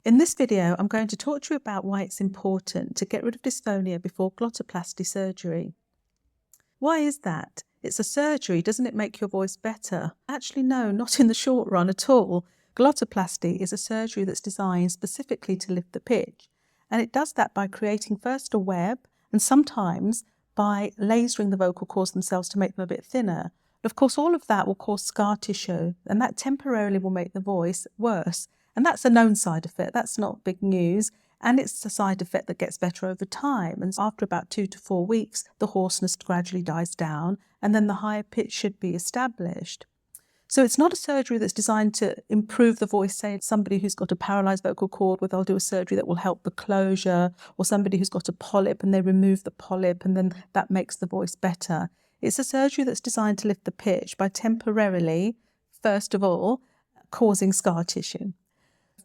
In this video, I'm going to talk to you about why it's important to get rid of dysphonia before glottoplasty surgery. Why is that? It's a surgery, doesn't it make your voice better? Actually, no, not in the short run at all. Glottoplasty is a surgery that's designed specifically to lift the pitch. And it does that by creating first a web and sometimes by lasering the vocal cords themselves to make them a bit thinner. Of course, all of that will cause scar tissue, and that temporarily will make the voice worse. And that's a known side effect. That's not big news. And it's a side effect that gets better over time. And after about 2 to 4 weeks, the hoarseness gradually dies down, and then the higher pitch should be established. So it's not a surgery that's designed to improve the voice. Say somebody who's got a paralysed vocal cord, where they'll do a surgery that will help the closure, or somebody who's got a polyp and they remove the polyp and then that makes the voice better. It's a surgery that's designed to lift the pitch by temporarily, first of all, causing scar tissue.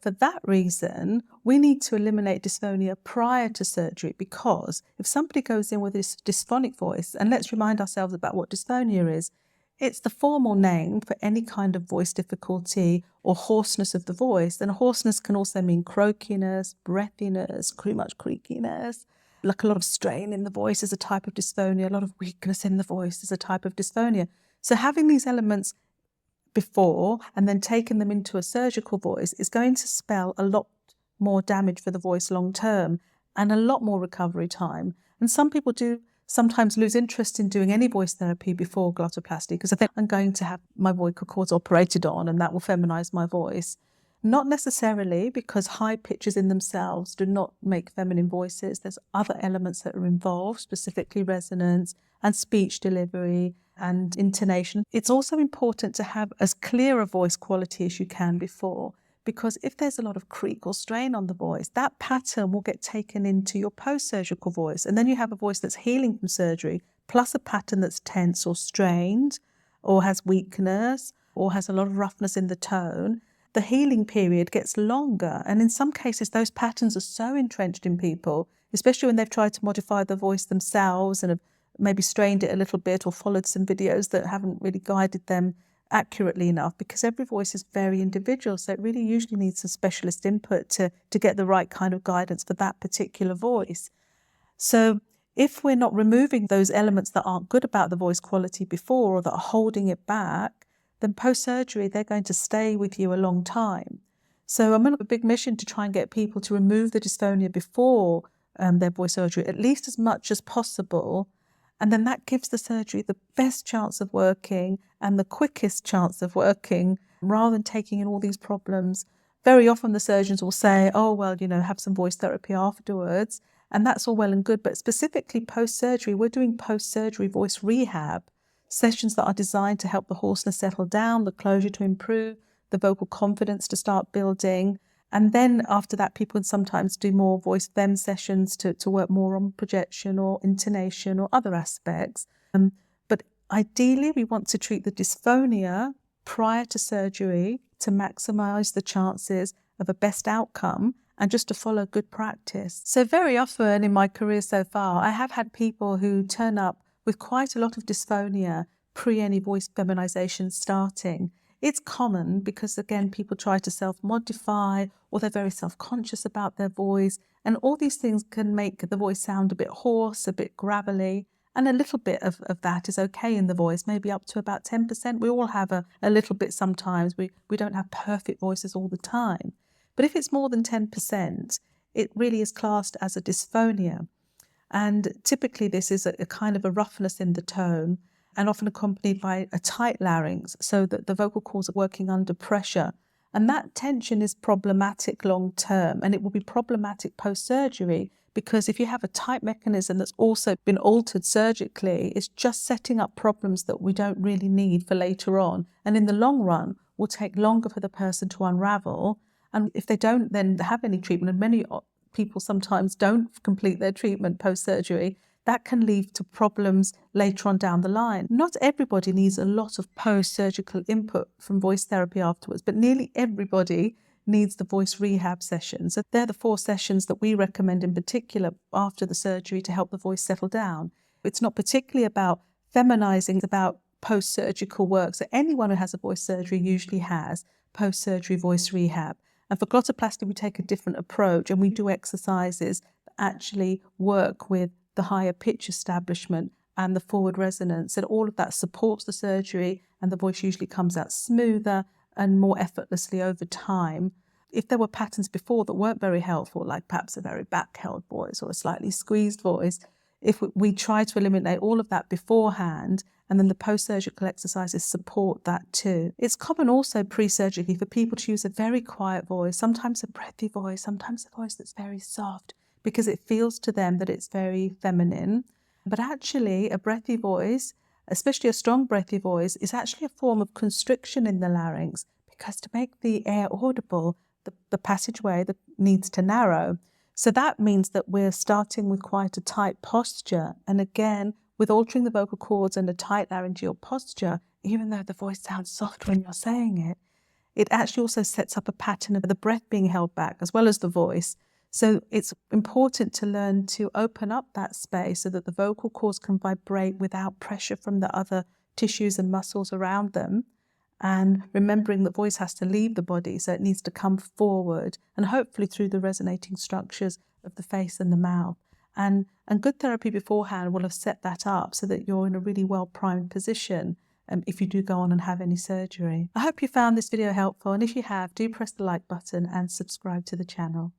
For that reason, we need to eliminate dysphonia prior to surgery, because if somebody goes in with this dysphonic voice, and let's remind ourselves about what dysphonia is, it's the formal name for any kind of voice difficulty or hoarseness of the voice. And hoarseness can also mean croakiness, breathiness, pretty much creakiness. Like a lot of strain in the voice is a type of dysphonia. A lot of weakness in the voice is a type of dysphonia. So having these elements before and then taking them into a surgical voice is going to spell a lot more damage for the voice long term and a lot more recovery time. And some people do sometimes lose interest in doing any voice therapy before glottoplasty because I think I'm going to have my vocal cords operated on and that will feminize my voice. Not necessarily, because high pitches in themselves do not make feminine voices. There's other elements that are involved, specifically resonance and speech delivery and intonation. It's also important to have as clear a voice quality as you can before, because if there's a lot of creak or strain on the voice, that pattern will get taken into your post-surgical voice. And then you have a voice that's healing from surgery, plus a pattern that's tense or strained, or has weakness, or has a lot of roughness in the tone. The healing period gets longer. And in some cases, those patterns are so entrenched in people, especially when they've tried to modify the voice themselves and have maybe strained it a little bit or followed some videos that haven't really guided them accurately enough, because every voice is very individual. So it really usually needs some specialist input to get the right kind of guidance for that particular voice. So if we're not removing those elements that aren't good about the voice quality before or that are holding it back, then post-surgery, they're going to stay with you a long time. So I'm on a big mission to try and get people to remove the dysphonia before their voice surgery, at least as much as possible. And then that gives the surgery the best chance of working and the quickest chance of working, rather than taking in all these problems. Very often the surgeons will say, oh, well, have some voice therapy afterwards. And that's all well and good. But specifically post-surgery, we're doing post-surgery voice rehab, sessions that are designed to help the hoarseness settle down, the closure to improve, the vocal confidence to start building. And then after that, people can sometimes do more voice fem sessions to work more on projection or intonation or other aspects. But ideally, we want to treat the dysphonia prior to surgery to maximise the chances of a best outcome and just to follow good practice. So very often in my career so far, I have had people who turn up with quite a lot of dysphonia pre any voice feminization starting. It's common because, again, people try to self-modify or they're very self-conscious about their voice. And all these things can make the voice sound a bit hoarse, a bit gravelly. And a little bit of that is okay in the voice, maybe up to about 10%. We all have a little bit sometimes. We don't have perfect voices all the time. But if it's more than 10%, it really is classed as a dysphonia. And typically this is a kind of a roughness in the tone, and often accompanied by a tight larynx, so that the vocal cords are working under pressure. And that tension is problematic long term, and it will be problematic post-surgery, because if you have a tight mechanism that's also been altered surgically, it's just setting up problems that we don't really need for later on. And in the long run, will take longer for the person to unravel. And if they don't then have any treatment, and many people sometimes don't complete their treatment post-surgery, that can lead to problems later on down the line. Not everybody needs a lot of post-surgical input from voice therapy afterwards, but nearly everybody needs the voice rehab sessions. So they're the 4 sessions that we recommend in particular after the surgery to help the voice settle down. It's not particularly about feminizing, it's about post-surgical work. So anyone who has a voice surgery usually has post-surgery voice rehab. And for glottoplasty, we take a different approach, and we do exercises that actually work with the higher pitch establishment and the forward resonance. And all of that supports the surgery, and the voice usually comes out smoother and more effortlessly over time. If there were patterns before that weren't very helpful, like perhaps a very back-held voice or a slightly squeezed voice, if we try to eliminate all of that beforehand, and then the post-surgical exercises support that too. It's common also pre-surgically for people to use a very quiet voice, sometimes a breathy voice, sometimes a voice that's very soft, because it feels to them that it's very feminine. But actually, a breathy voice, especially a strong breathy voice, is actually a form of constriction in the larynx, because to make the air audible, the passageway that needs to narrow. So that means that we're starting with quite a tight posture. And again, with altering the vocal cords and a tight laryngeal posture, even though the voice sounds soft when you're saying it, it actually also sets up a pattern of the breath being held back as well as the voice. So it's important to learn to open up that space so that the vocal cords can vibrate without pressure from the other tissues and muscles around them. And remembering that voice has to leave the body, so it needs to come forward, and hopefully through the resonating structures of the face and the mouth. And good therapy beforehand will have set that up so that you're in a really well-primed position if you do go on and have any surgery. I hope you found this video helpful, and if you have, do press the like button and subscribe to the channel.